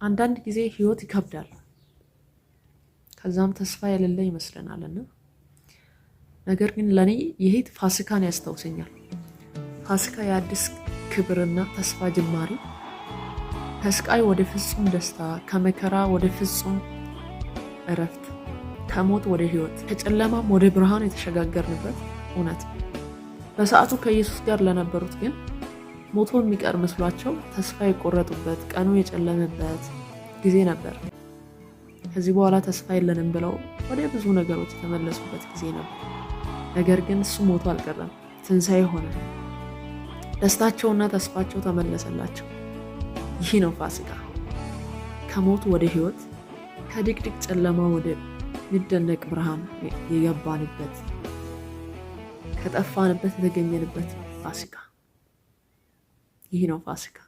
አንዳንድ ጊዜ ህይወት ይከብዳል። ከዛም ተስፋ የሌለ ይመስለናልና ነገር ግን ለኔ ይሄ ፋሲካን ያስታውሰኛል። ፋሲካ የአዲስ ክብርና ተስፋ ጅማሬ፣ ከስቃይ ወደ ፍጹም ደስታ፣ ከመከራ ወደ ፍጹም እረፍት፣ ከሞት ወደ ህይወት፣ ከጨለማም ወደ ብርሃን የተሸጋገርንበት እውነት። በሰዓቱ ከኢየሱስ ጋር ለነበሩት ግን ሞቶ የሚቀር መስሏቸው ተስፋ የቆረጡበት፣ ቀኑ የጨለመበት ጊዜ ነበር። ከዚህ በኋላ ተስፋ የለንም ብለው ወደ ብዙ ነገሮች የተመለሱበት ጊዜ ነበር። ነገር ግን እሱ ሞቶ አልቀረም፣ ትንሣኤ ሆነ። ደስታቸውና ተስፋቸው ተመለሰላቸው። ይህ ነው ፋሲካ። ከሞት ወደ ህይወት፣ ከድቅድቅ ጨለማ ወደ ሚደነቅ ብርሃን የገባንበት፣ ከጠፋንበት የተገኘንበት ፋሲካ። ይህ ነው ፋሲካ።